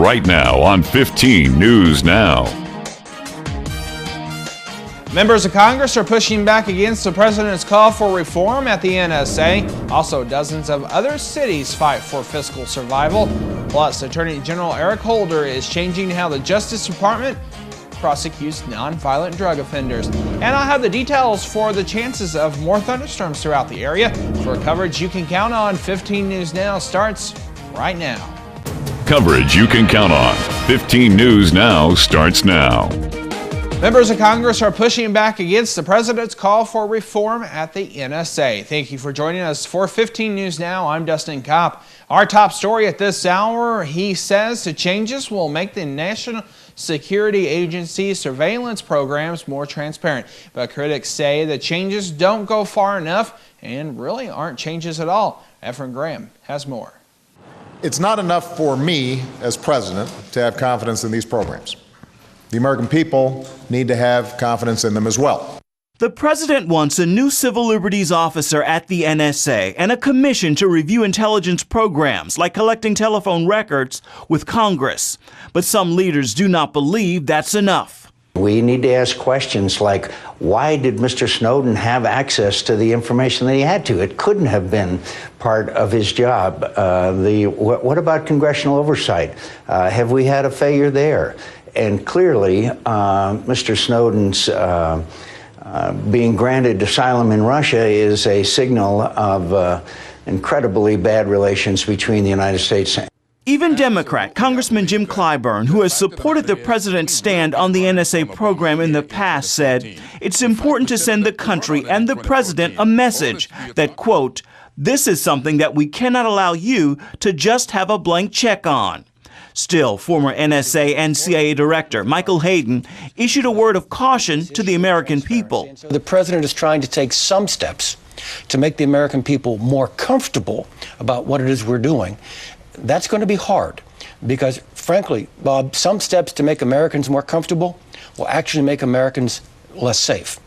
right now on 15 News Now. Members of Congress are pushing back against the president's call for reform at the NSA. Also, dozens of other cities fight for fiscal survival. Plus, Attorney General Eric Holder is changing how the Justice Department prosecutes nonviolent drug offenders. And I'll have the details for the chances of more thunderstorms throughout the area. For coverage you can count on, 15 News Now starts right now. Coverage you can count on. 15 News Now starts now. Members of Congress are pushing back against the president's call for reform at the NSA. Thank you for joining us for 15 News Now. I'm Dustin Kopp. Our top story at this hour, he says the changes will make the National Security Agency surveillance programs more transparent. But critics say the changes don't go far enough and really aren't changes at all. Efren Graham has more. It's not enough for me as president to have confidence in these programs. The American people need to have confidence in them as well. The president wants a new civil liberties officer at the NSA and a commission to review intelligence programs like collecting telephone records with Congress. But some leaders do not believe that's enough. We need to ask questions like, why did Mr. Snowden have access to the information that he had to? It couldn't have been part of his job. What about congressional oversight? Have we had a failure there? And clearly, Mr. Snowden's being granted asylum in Russia is a signal of incredibly bad relations between the United States. Even Democrat Congressman Jim Clyburn, who has supported the president's stand on the NSA program in the past, said it's important to send the country and the president a message that, quote, this is something that we cannot allow you to just have a blank check on. Still, former NSA and CIA Director Michael Hayden issued a word of caution to the American people. The president is trying to take some steps to make the American people more comfortable about what it is we're doing. That's going to be hard because, frankly, Bob, some steps to make Americans more comfortable will actually make Americans less safe.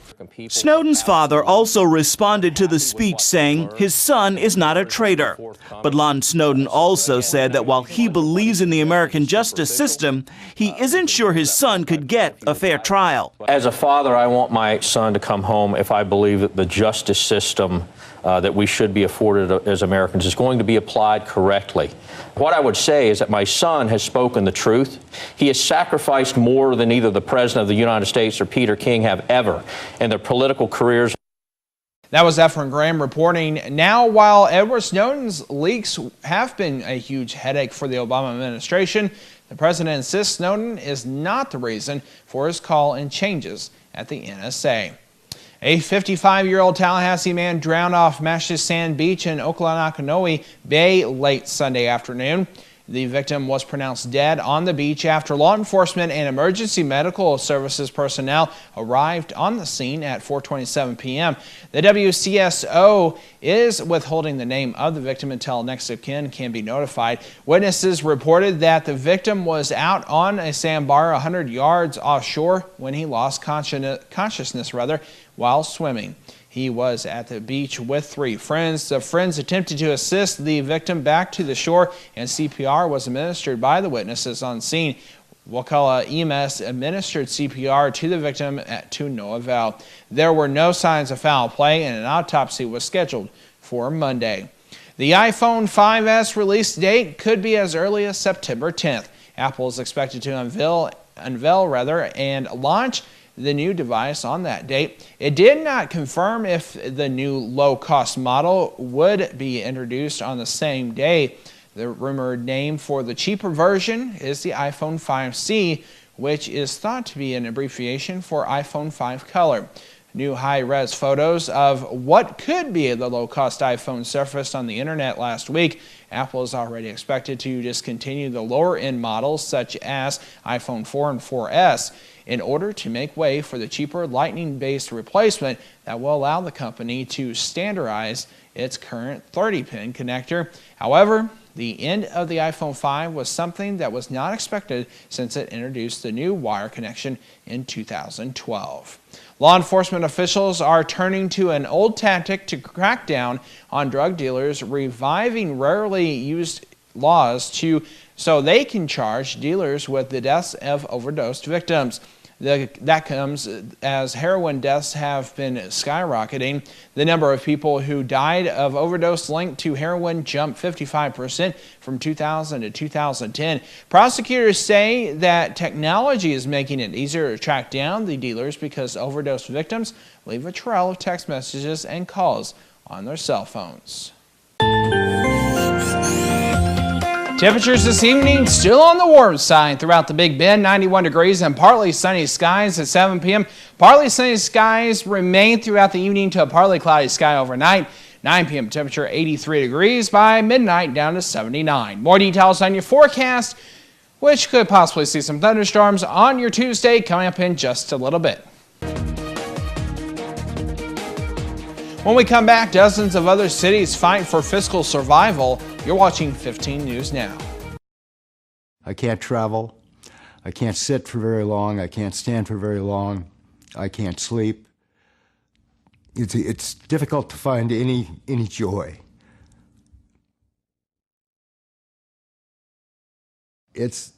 Snowden's father also responded to the speech saying his son is not a traitor. But Lon Snowden also said that while he believes in the American justice system, he isn't sure his son could get a fair trial. As a father, I want my son to come home if I believe that the justice system that we should be afforded as Americans is going to be applied correctly. What I would say is that my son has spoken the truth. He has sacrificed more than either the President of the United States or Peter King have ever in their political careers. That was Efren Graham reporting. Now, while Edward Snowden's leaks have been a huge headache for the Obama administration, the president insists Snowden is not the reason for his call and changes at the NSA. A 55-year-old Tallahassee man drowned off Mashis Sand Beach in Okanoe Bay late Sunday afternoon. The victim was pronounced dead on the beach after law enforcement and emergency medical services personnel arrived on the scene at 4:27 p.m. The WCSO is withholding the name of the victim until next of kin can be notified. Witnesses reported that the victim was out on a sandbar 100 yards offshore when he lost consciousness while swimming. He was at the beach with 3 friends. The friends attempted to assist the victim back to the shore, and CPR was administered by the witnesses on scene. Wakulla EMS administered CPR to the victim to no avail. There were no signs of foul play, and an autopsy was scheduled for Monday. The iPhone 5S release date could be as early as September 10th. Apple is expected to unveil and launch the new device on that date. It did not confirm if the new low-cost model would be introduced on the same day. The rumored name for the cheaper version is the iPhone 5C, which is thought to be an abbreviation for iPhone 5 Color. New high-res photos of what could be the low-cost iPhone surfaced on the internet last week. Apple is already expected to discontinue the lower-end models such as iPhone 4 and 4S in order to make way for the cheaper Lightning-based replacement that will allow the company to standardize its current 30-pin connector. However, the end of the iPhone 5 was something that was not expected since it introduced the new wire connection in 2012. Law enforcement officials are turning to an old tactic to crack down on drug dealers, reviving rarely used laws so they can charge dealers with the deaths of overdosed victims. That comes as heroin deaths have been skyrocketing. The number of people who died of overdose linked to heroin jumped 55% from 2000 to 2010. Prosecutors say that technology is making it easier to track down the dealers because overdose victims leave a trail of text messages and calls on their cell phones. Temperatures this evening still on the warm side throughout the Big Bend, 91 degrees and partly sunny skies at 7 p.m. Partly sunny skies remain throughout the evening to a partly cloudy sky overnight. 9 p.m. temperature 83 degrees, by midnight down to 79. More details on your forecast, which could possibly see some thunderstorms on your Tuesday, coming up in just a little bit. When we come back, dozens of other cities fight for fiscal survival. You're watching 15 News Now. I can't travel. I can't sit for very long. I can't stand for very long. I can't sleep. It's difficult to find any joy. It's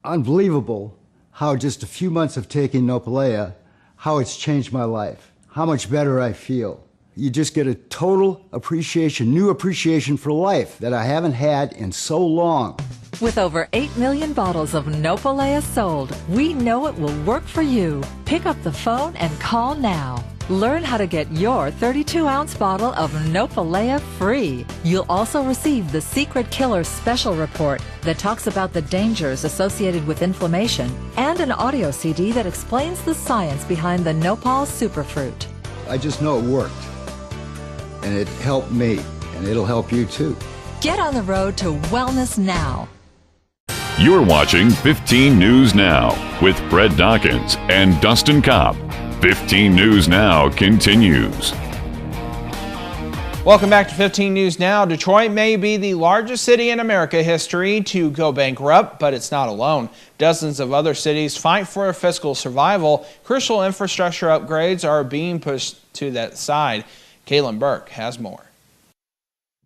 unbelievable how just a few months of taking Nopalea, how it's changed my life, how much better I feel. You just get a total appreciation, new appreciation for life that I haven't had in so long. With over 8 million bottles of Nopalea sold, we know it will work for you. Pick up the phone and call now. Learn how to get your 32-ounce bottle of Nopalea free. You'll also receive the Secret Killer Special Report that talks about the dangers associated with inflammation and an audio CD that explains the science behind the Nopal Superfruit. I just know it worked, and it helped me, and it'll help you too. Get on the road to wellness now. You're watching 15 News Now with Fred Dawkins and Dustin Kopp. 15 News Now continues. Welcome back to 15 News Now. Detroit may be the largest city in America history to go bankrupt, but it's not alone. Dozens of other cities fight for fiscal survival. Crucial infrastructure upgrades are being pushed to that side. Caitlin Burke has more.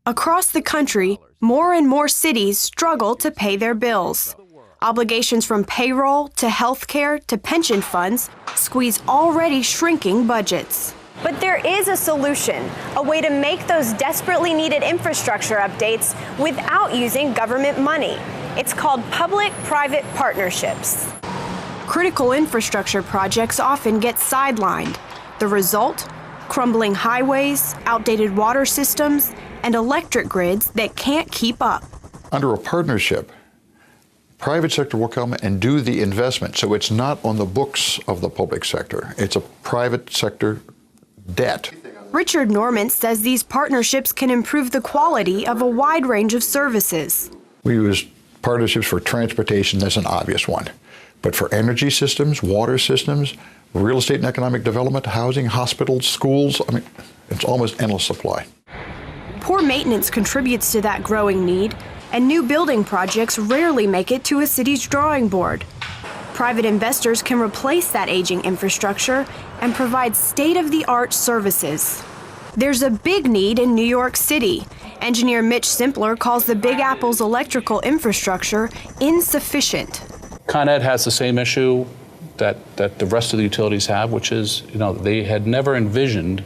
Across the country, more and more cities struggle to pay their bills. Obligations from payroll to health care to pension funds squeeze already shrinking budgets. But there is a solution, a way to make those desperately needed infrastructure updates without using government money. It's called public-private partnerships. Critical infrastructure projects often get sidelined. The result? Crumbling highways, outdated water systems, and electric grids that can't keep up. Under a partnership, private sector will come and do the investment, so it's not on the books of the public sector. It's a private sector debt. Richard Norman says these partnerships can improve the quality of a wide range of services. We use partnerships for transportation, that's an obvious one. But for energy systems, water systems, real estate and economic development, housing, hospitals, schools, I mean, it's almost endless supply. Poor maintenance contributes to that growing need, and new building projects rarely make it to a city's drawing board. Private investors can replace that aging infrastructure and provide state-of-the-art services. There's a big need in New York City. Engineer Mitch Simpler calls the Big Apple's electrical infrastructure insufficient. Con Ed has the same issue that the rest of the utilities have, which is, they had never envisioned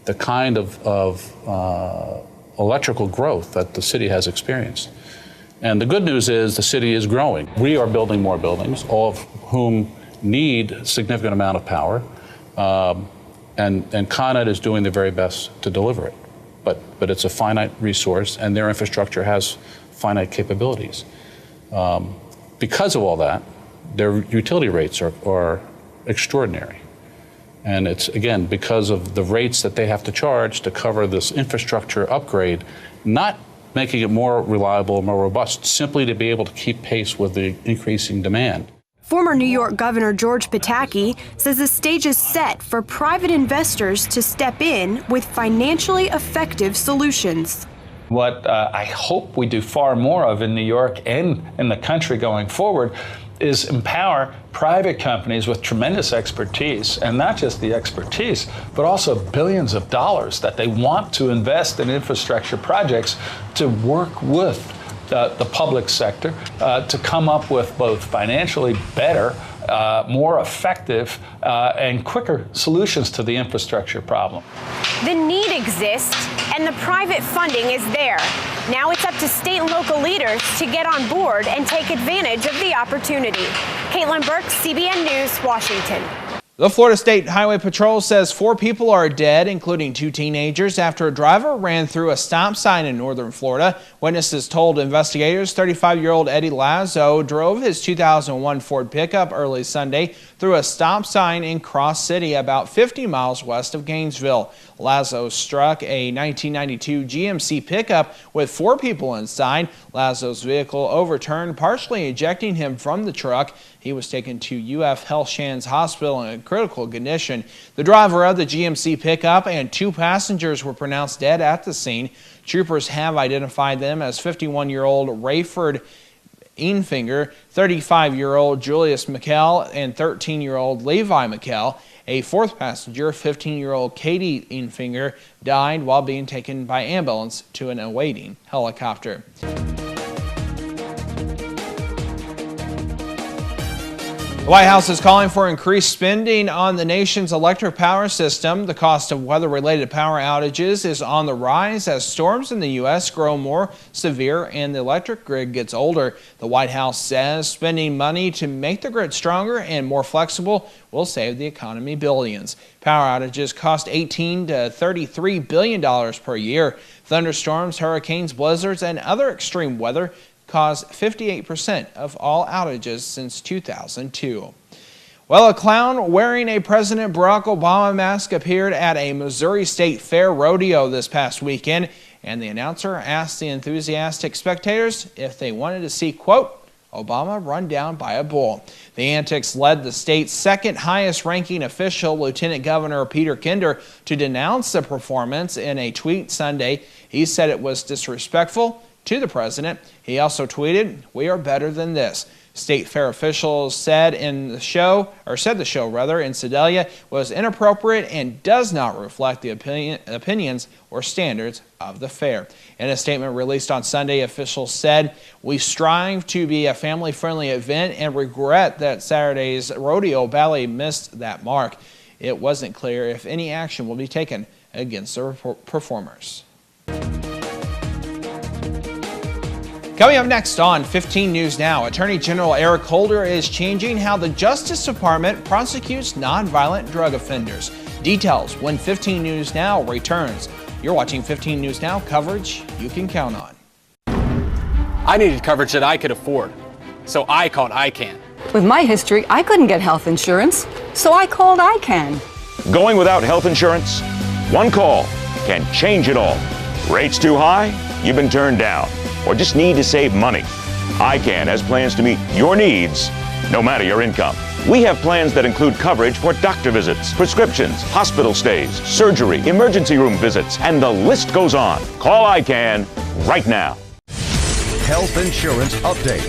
the kind of electrical growth that the city has experienced. And the good news is the city is growing. We are building more buildings, all of whom need a significant amount of power, and Con Ed is doing the very best to deliver it. But it's a finite resource, and their infrastructure has finite capabilities. Because of all that, their utility rates are extraordinary. And it's, again, because of the rates that they have to charge to cover this infrastructure upgrade, not making it more reliable, more robust, simply to be able to keep pace with the increasing demand. Former New York Governor George Pataki says the stage is set for private investors to step in with financially effective solutions. What I hope we do far more of in New York and in the country going forward is empower private companies with tremendous expertise, and not just the expertise, but also billions of dollars that they want to invest in infrastructure projects to work with the public sector to come up with both financially better, more effective, and quicker solutions to the infrastructure problem. The need exists, and the private funding is there. Now it's up to state and local leaders to get on board and take advantage of the opportunity. Caitlin Burke, CBN News, Washington. The Florida State Highway Patrol says 4 people are dead, including 2 teenagers, after a driver ran through a stop sign in northern Florida. Witnesses told investigators 35-year-old Eddie Lazo drove his 2001 Ford pickup early Sunday through a stop sign in Cross City, about 50 miles west of Gainesville. Lazo struck a 1992 GMC pickup with 4 people inside. Lazo's vehicle overturned, partially ejecting him from the truck. He was taken to UF Health Shands Hospital in critical condition. The driver of the GMC pickup and 2 passengers were pronounced dead at the scene. Troopers have identified them as 51-year-old Rayford Enfinger, 35-year-old Julius McKell, and 13-year-old Levi McKell. A 4th passenger, 15-year-old Katie Enfinger, died while being taken by ambulance to an awaiting helicopter. The White House is calling for increased spending on the nation's electric power system. The cost of weather-related power outages is on the rise as storms in the U.S. grow more severe and the electric grid gets older. The White House says spending money to make the grid stronger and more flexible will save the economy billions. Power outages cost $18 to $33 billion per year. Thunderstorms, hurricanes, blizzards, and other extreme weather caused 58% of all outages since 2002. Well, a clown wearing a President Barack Obama mask appeared at a Missouri State Fair rodeo this past weekend, and the announcer asked the enthusiastic spectators if they wanted to see, quote, Obama run down by a bull. The antics led the state's second highest ranking official, Lieutenant Governor Peter Kinder, to denounce the performance in a tweet Sunday. He said it was disrespectful to the president. He also tweeted, "We are better than this." State fair officials said the show in Sedalia was inappropriate and does not reflect the opinions or standards of the fair. In a statement released on Sunday, officials said, "We strive to be a family-friendly event and regret that Saturday's rodeo ballet missed that mark." It wasn't clear if any action will be taken against the performers. Coming up next on 15 News Now, Attorney General Eric Holder is changing how the Justice Department prosecutes nonviolent drug offenders. Details when 15 News Now returns. You're watching 15 News Now, coverage you can count on. I needed coverage that I could afford, so I called ICANN. With my history, I couldn't get health insurance, so I called ICANN. Going without health insurance? One call can change it all. Rates too high? You've been turned down. Or just need to save money? ICANN has plans to meet your needs, no matter your income. We have plans that include coverage for doctor visits, prescriptions, hospital stays, surgery, emergency room visits, and the list goes on. Call ICANN right now. Health Insurance Update.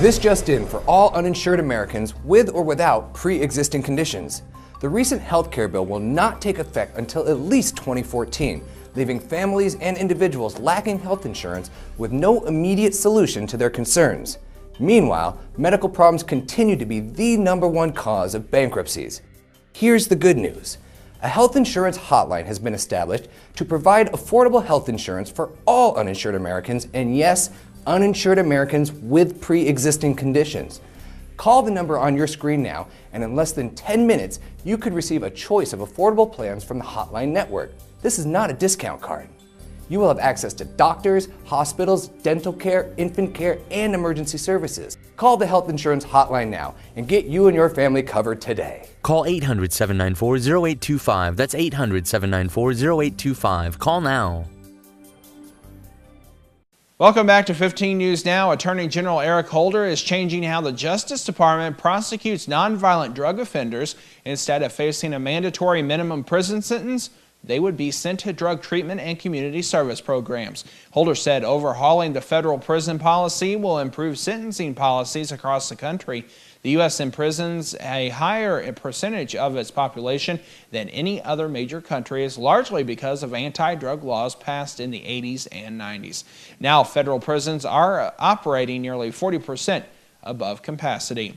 This just in for all uninsured Americans with or without pre-existing conditions. The recent health care bill will not take effect until at least 2014. Leaving families and individuals lacking health insurance with no immediate solution to their concerns. Meanwhile, medical problems continue to be the #1 cause of bankruptcies. Here's the good news. A health insurance hotline has been established to provide affordable health insurance for all uninsured Americans, and yes, uninsured Americans with pre-existing conditions. Call the number on your screen now, and in less than 10 minutes, you could receive a choice of affordable plans from the Hotline Network. This is not a discount card. You will have access to doctors, hospitals, dental care, infant care, and emergency services. Call the Health Insurance Hotline now and get you and your family covered today. Call 800-794-0825. That's 800-794-0825. Call now. Welcome back to 15 News Now. Attorney General Eric Holder is changing how the Justice Department prosecutes nonviolent drug offenders. Instead of facing a mandatory minimum prison sentence, they would be sent to drug treatment and community service programs. Holder said overhauling the federal prison policy will improve sentencing policies across the country. The U.S. imprisons a higher percentage of its population than any other major country, is largely because of anti-drug laws passed in the 80s and 90s. Now, federal prisons are operating nearly 40% above capacity.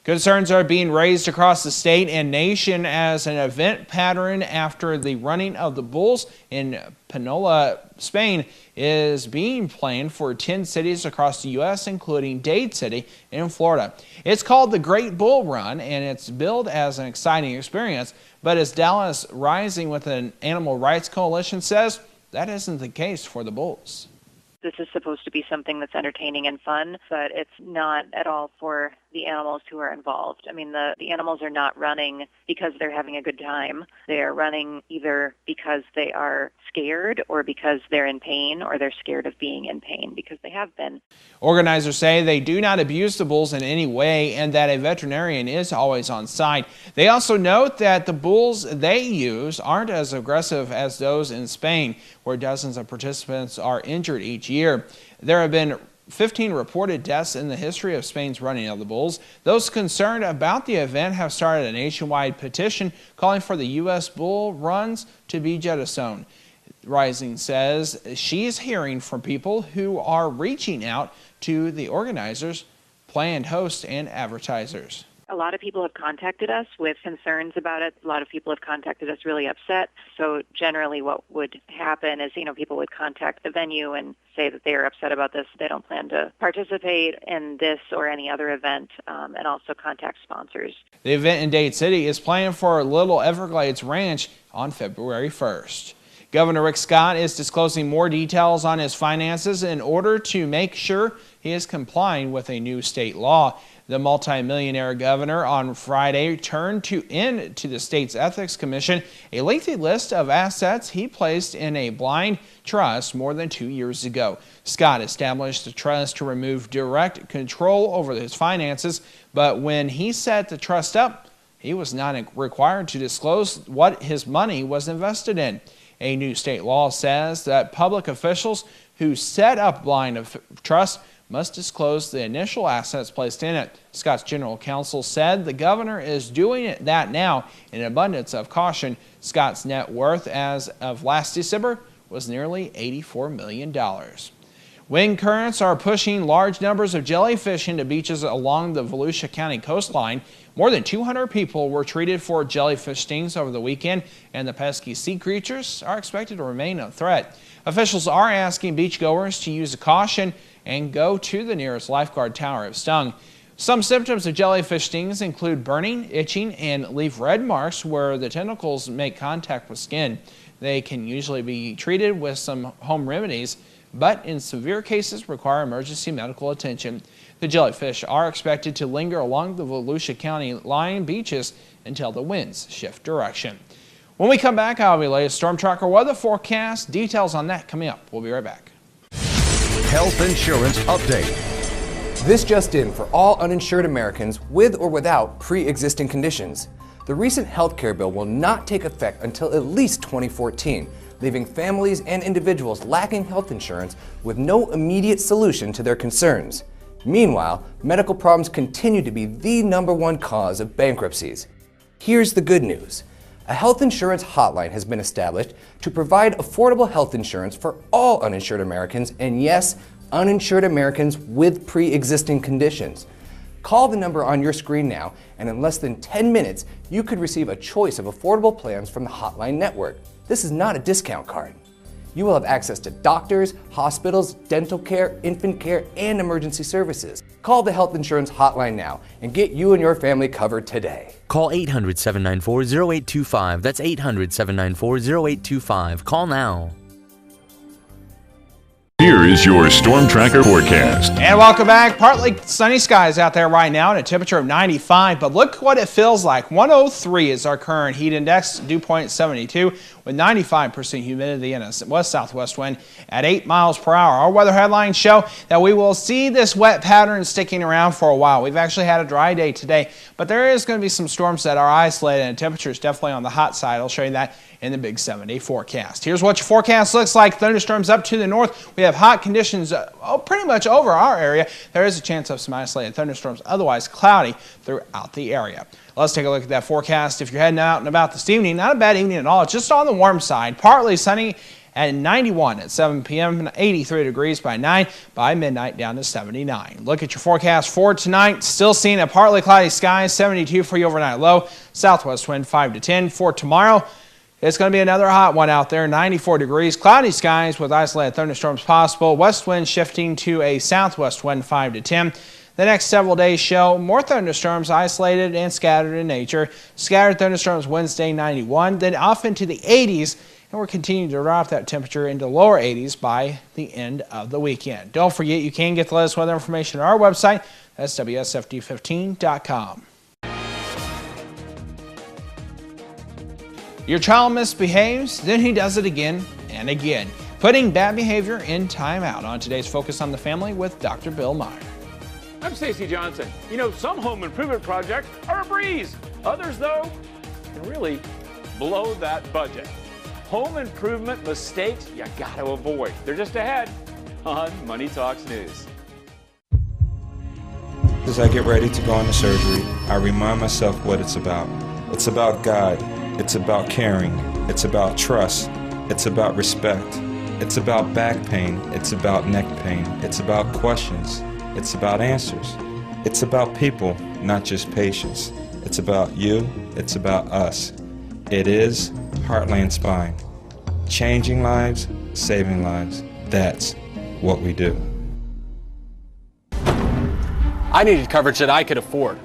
Concerns are being raised across the state and nation as an event pattern after the running of the bulls in Penola, Spain, is being planned for 10 cities across the U.S., including Dade City in Florida. It's called the Great Bull Run, and it's billed as an exciting experience, but as Dallas Rising with an animal rights coalition says, that isn't the case for the bulls. This is supposed to be something that's entertaining and fun, but it's not at all for the animals who are involved. I mean, the animals are not running because they're having a good time. They are running either because they are scared or because they're in pain, or they're scared of being in pain because they have been. Organizers say they do not abuse the bulls in any way and that a veterinarian is always on site. They also note that the bulls they use aren't as aggressive as those in Spain, where dozens of participants are injured each year. There have been 15 reported deaths in the history of Spain's running of the bulls. Those concerned about the event have started a nationwide petition calling for the U.S. bull runs to be jettisoned. Rising says she's hearing from people who are reaching out to the organizers, planned hosts, and advertisers. A lot of people have contacted us with concerns about it. A lot of people have contacted us really upset. So generally what would happen is, people would contact the venue and say that they are upset about this. They don't plan to participate in this or any other event, and also contact sponsors. The event in Dade City is planned for Little Everglades Ranch on February 1st. Governor Rick Scott is disclosing more details on his finances in order to make sure he is complying with a new state law. The multimillionaire governor on Friday turned in to the state's Ethics Commission a lengthy list of assets he placed in a blind trust more than 2 years ago. Scott established the trust to remove direct control over his finances, but when he set the trust up, he was not required to disclose what his money was invested in. A new state law says that public officials who set up blind trusts must disclose the initial assets placed in it. Scott's general counsel said the governor is doing that now in abundance of caution. Scott's net worth as of last December was nearly $84 million. Wind currents are pushing large numbers of jellyfish into beaches along the Volusia County coastline. More than 200 people were treated for jellyfish stings over the weekend, and the pesky sea creatures are expected to remain a threat. Officials are asking beachgoers to use caution and go to the nearest lifeguard tower if stung. Some symptoms of jellyfish stings include burning, itching, and leave red marks where the tentacles make contact with skin. They can usually be treated with some home remedies, but in severe cases require emergency medical attention. The jellyfish are expected to linger along the Volusia County line beaches until the winds shift direction. When we come back, I'll relay a storm tracker weather forecast. Details on that coming up. We'll be right back. Health insurance update. This just in for all uninsured Americans with or without pre-existing conditions. The recent health care bill will not take effect until at least 2014, leaving families and individuals lacking health insurance with no immediate solution to their concerns. Meanwhile, medical problems continue to be the #1 cause of bankruptcies. Here's the good news. A health insurance hotline has been established to provide affordable health insurance for all uninsured Americans, and yes, uninsured Americans with pre-existing conditions. Call the number on your screen now, and in less than 10 minutes, you could receive a choice of affordable plans from the Hotline Network. This is not a discount card. You will have access to doctors, hospitals, dental care, infant care, and emergency services. Call the Health Insurance Hotline now and get you and your family covered today. Call 800-794-0825. That's 800-794-0825. Call now. Here is your Storm Tracker forecast. And welcome back. Partly sunny skies out there right now and a temperature of 95, but look what it feels like. 103 is our current heat index, dew point 72 with 95% humidity and a west-southwest wind at 8 miles per hour. Our weather headlines show that we will see this wet pattern sticking around for a while. We've actually had a dry day today, but there is going to be some storms that are isolated and temperature is definitely on the hot side. I'll show you that in the Big 7-day forecast. Here's what your forecast looks like. Thunderstorms up to the north. We have hot conditions pretty much over our area. There is a chance of some isolated thunderstorms, otherwise cloudy throughout the area. Let's take a look at that forecast. If you're heading out and about this evening, not a bad evening at all. It's just on the warm side. Partly sunny at 91 at 7 p.m., 83 degrees by 9, by midnight down to 79. Look at your forecast for tonight. Still seeing a partly cloudy sky, 72 for your overnight low. Southwest wind 5 to 10. For tomorrow, it's going to be another hot one out there, 94 degrees, cloudy skies with isolated thunderstorms possible. West wind shifting to a southwest wind 5 to 10. The next several days show more thunderstorms, isolated and scattered in nature. Scattered thunderstorms Wednesday 91, then off into the 80s, and we're continuing to drop that temperature into lower 80s by the end of the weekend. Don't forget, you can get the latest weather information on our website. That's WSFD15.com. Your child misbehaves, then he does it again and again, putting bad behavior in timeout. On today's Focus on the Family with Dr. Bill Meyer. I'm Stacey Johnson. You know, some home improvement projects are a breeze. Others, though, can really blow that budget. Home improvement mistakes you gotta avoid. They're just ahead on Money Talks News. As I get ready to go into surgery, I remind myself what it's about. It's about God. It's about caring. It's about trust. It's about respect. It's about back pain. It's about neck pain. It's about questions. It's about answers. It's about people, not just patients. It's about you. It's about us. It is Heartland Spine. Changing lives, saving lives. That's what we do. I needed coverage that I could afford,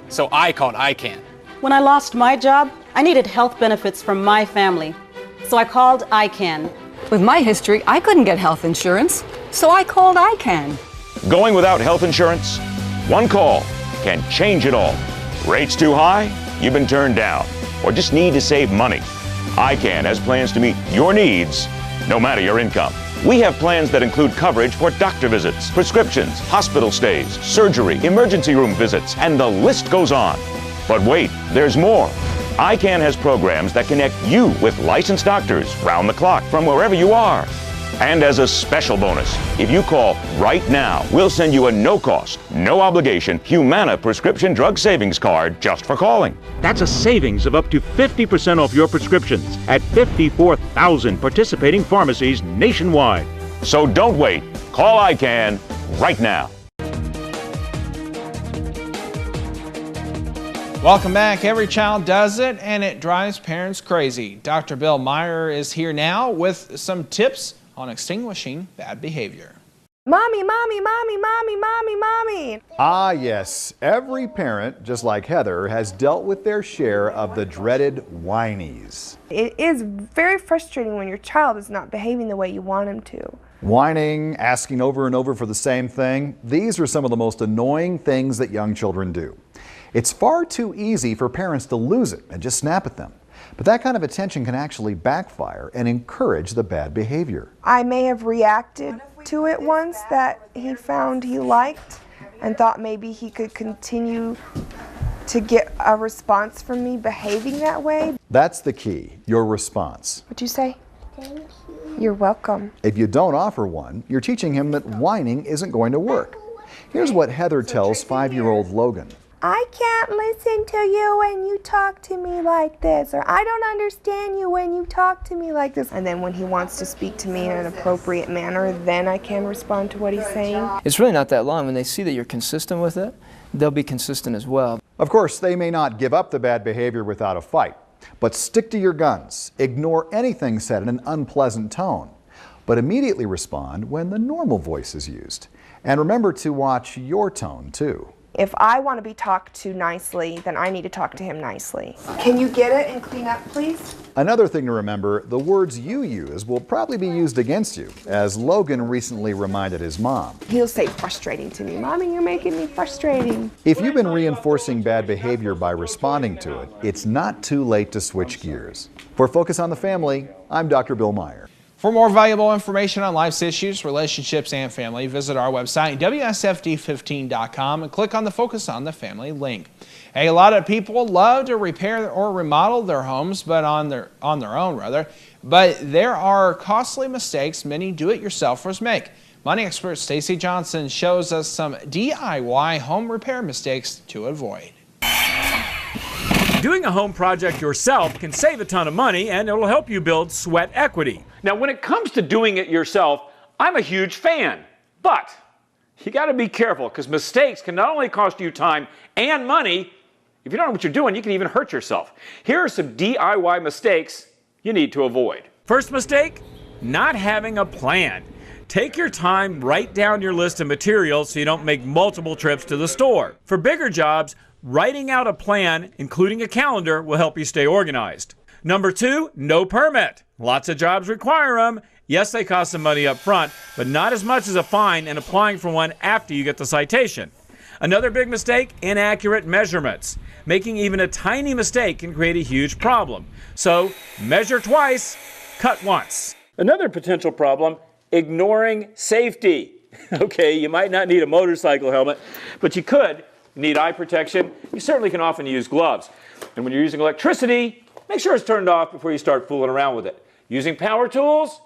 so I called ICANN. When I lost my job, I needed health benefits from my family, so I called ICANN. With my history, I couldn't get health insurance, so I called ICANN. Going without health insurance? One call can change it all. Rates too high? You've been turned down, or just need to save money. ICANN has plans to meet your needs, no matter your income. We have plans that include coverage for doctor visits, prescriptions, hospital stays, surgery, emergency room visits, and the list goes on. But wait, there's more. ICANN has programs that connect you with licensed doctors round the clock from wherever you are. And as a special bonus, if you call right now, we'll send you a no-cost, no-obligation Humana prescription drug savings card just for calling. That's a savings of up to 50% off your prescriptions at 54,000 participating pharmacies nationwide. So don't wait. Call ICANN right now. Welcome back. Every child does it, and it drives parents crazy. Dr. Bill Meyer is here now with some tips on extinguishing bad behavior. Mommy, mommy, mommy, mommy, mommy, mommy. Ah, yes. Every parent, just like Heather, has dealt with their share of the dreaded whinies. It is very frustrating when your child is not behaving the way you want him to. Whining, asking over and over for the same thing, these are some of the most annoying things that young children do. It's far too easy for parents to lose it and just snap at them. But that kind of attention can actually backfire and encourage the bad behavior. I may have reacted to it once that he found he liked and thought maybe he could continue to get a response from me behaving that way. That's the key, your response. What'd you say? Thank you. You're welcome. If you don't offer one, you're teaching him that whining isn't going to work. Here's what Heather tells 5-year-old Logan. I can't listen to you when you talk to me like this, or I don't understand you when you talk to me like this. And then when he wants to speak to me in an appropriate manner, then I can respond to what he's saying. It's really not that long. When they see that you're consistent with it, they'll be consistent as well. Of course, they may not give up the bad behavior without a fight, but stick to your guns. Ignore anything said in an unpleasant tone, but immediately respond when the normal voice is used. And remember to watch your tone, too. If I want to be talked to nicely, then I need to talk to him nicely. Can you get it and clean up, please? Another thing to remember, the words you use will probably be used against you, as Logan recently reminded his mom. He'll say frustrating to me. Mommy, you're making me frustrating. If you've been reinforcing bad behavior by responding to it, it's not too late to switch gears. For Focus on the Family, I'm Dr. Bill Meyer. For more valuable information on life's issues, relationships, and family, visit our website, WSFD15.com, and click on the Focus on the Family link. A lot of people love to repair or remodel their homes, but on their own. But there are costly mistakes many do-it-yourselfers make. Money expert Stacy Johnson shows us some DIY home repair mistakes to avoid. Doing a home project yourself can save a ton of money, and it'll help you build sweat equity. Now, when it comes to doing it yourself, I'm a huge fan, but you got to be careful because mistakes can not only cost you time and money. If you don't know what you're doing, you can even hurt yourself. Here are some DIY mistakes you need to avoid. First mistake, not having a plan. Take your time, write down your list of materials so you don't make multiple trips to the store. For bigger jobs, writing out a plan, including a calendar, will help you stay organized. Number 2, no permit. Lots of jobs require them. Yes, they cost some money up front, but not as much as a fine and applying for one after you get the citation. Another big mistake, inaccurate measurements. Making even a tiny mistake can create a huge problem. So measure twice, cut once. Another potential problem, ignoring safety. Okay, you might not need a motorcycle helmet, but you could need eye protection. You certainly can often use gloves. And when you're using electricity, make sure it's turned off before you start fooling around with it. Using power tools,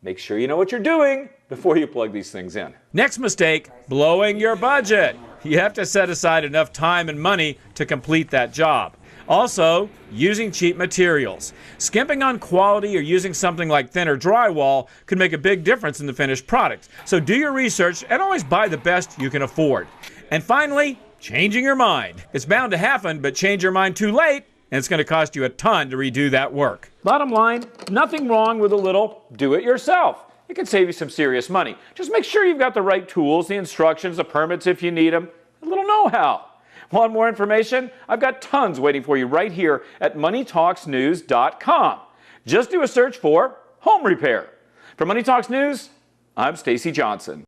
make sure you know what you're doing before you plug these things in. Next mistake, blowing your budget. You have to set aside enough time and money to complete that job. Also, using cheap materials. Skimping on quality or using something like thinner drywall could make a big difference in the finished product. So do your research and always buy the best you can afford. And finally, changing your mind. It's bound to happen, but change your mind too late, and it's going to cost you a ton to redo that work. Bottom line, nothing wrong with a little do-it-yourself. It can save you some serious money. Just make sure you've got the right tools, the instructions, the permits if you need them, a little know-how. Want more information? I've got tons waiting for you right here at moneytalksnews.com. Just do a search for home repair. For Money Talks News, I'm Stacy Johnson.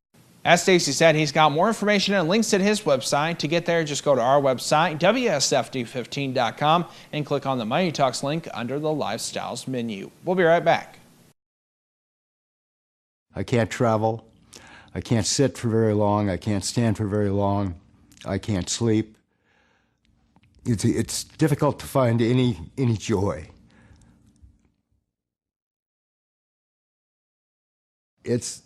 As Stacy said, he's got more information and links at his website. To get there, just go to our website, WSFD15.com, and click on the Money Talks link under the Lifestyles menu. We'll be right back. I can't travel. I can't sit for very long. I can't stand for very long. I can't sleep. It's difficult to find any joy. It's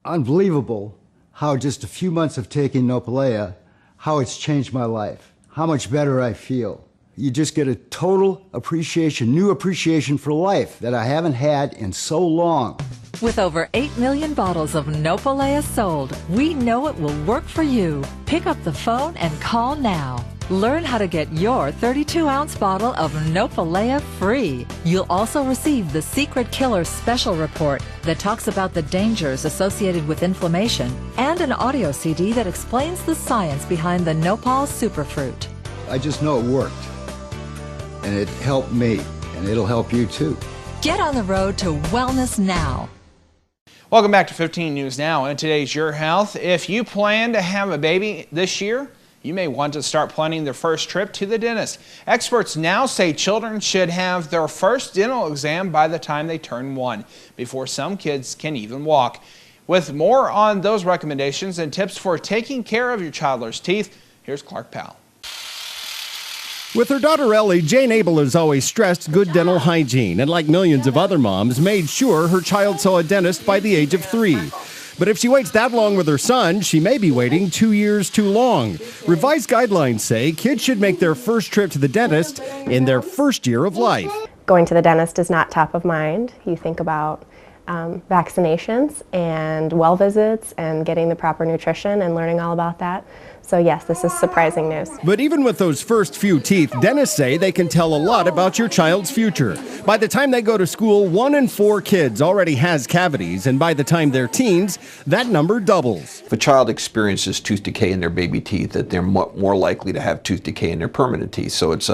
unbelievable how just a few months of taking Nopalea, how it's changed my life, how much better I feel. You just get a total appreciation, new appreciation for life that I haven't had in so long. With over 8 million bottles of Nopalea sold, we know it will work for you. Pick up the phone and call now. Learn how to get your 32-ounce bottle of Nopalea free. You'll also receive the Secret Killer Special Report that talks about the dangers associated with inflammation and an audio CD that explains the science behind the Nopal Superfruit. I just know it worked, and it helped me, and it'll help you too. Get on the road to wellness now. Welcome back to 15 News Now, and today's Your Health. If you plan to have a baby this year, you may want to start planning their first trip to the dentist. Experts now say children should have their first dental exam by the time they turn 1, before some kids can even walk. With more on those recommendations and tips for taking care of your toddler's teeth, here's Clark Powell. With her daughter Ellie, Jane Abel has always stressed good dental hygiene, and like millions of other moms, made sure her child saw a dentist by the age of 3. But if she waits that long with her son, she may be waiting 2 years too long. Revised guidelines say kids should make their first trip to the dentist in their first year of life. Going to the dentist is not top of mind. You think about vaccinations and well visits and getting the proper nutrition and learning all about that. So yes, this is surprising news. But even with those first few teeth, dentists say they can tell a lot about your child's future. By the time they go to school, 1 in 4 kids already has cavities, and by the time they're teens, that number doubles. If a child experiences tooth decay in their baby teeth, that they're more likely to have tooth decay in their permanent teeth. So it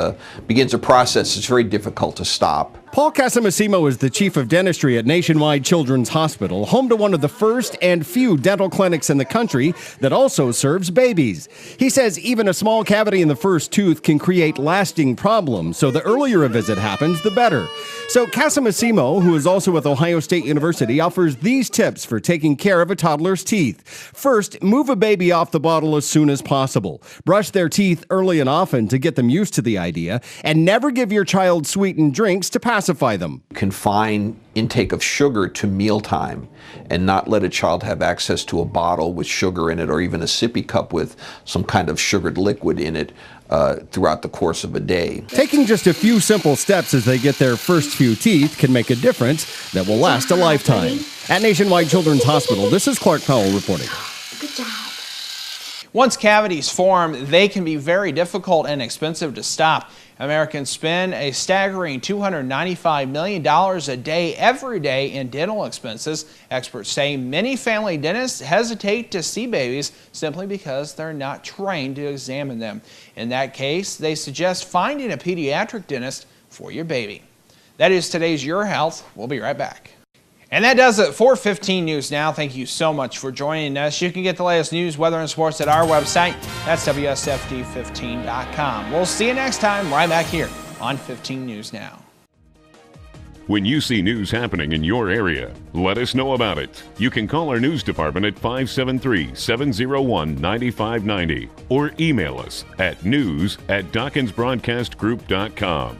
begins a process that's very difficult to stop. Paul Casamasimo is the chief of dentistry at Nationwide Children's Hospital, home to one of the first and few dental clinics in the country that also serves babies. He says even a small cavity in the first tooth can create lasting problems, so the earlier a visit happens, the better. So Casamasimo, who is also with Ohio State University, offers these tips for taking care of a toddler's teeth. First, move a baby off the bottle as soon as possible. Brush their teeth early and often to get them used to the idea, and never give your child sweetened drinks to pacify them. Confine intake of sugar to mealtime and not let a child have access to a bottle with sugar in it or even a sippy cup with some kind of sugared liquid in it throughout the course of a day. Taking just a few simple steps as they get their first few teeth can make a difference that will last a lifetime. At Nationwide Children's Hospital, this is Clark Powell reporting. Good job. Once cavities form, they can be very difficult and expensive to stop. Americans spend a staggering $295 million a day every day in dental expenses. Experts say many family dentists hesitate to see babies simply because they're not trained to examine them. In that case, they suggest finding a pediatric dentist for your baby. That is today's Your Health. We'll be right back. And that does it for 15 News Now. Thank you so much for joining us. You can get the latest news, weather, and sports at our website. That's WSFD15.com. We'll see you next time right back here on 15 News Now. When you see news happening in your area, let us know about it. You can call our news department at 573-701-9590 or email us at news@DawkinsBroadcastGroup.com.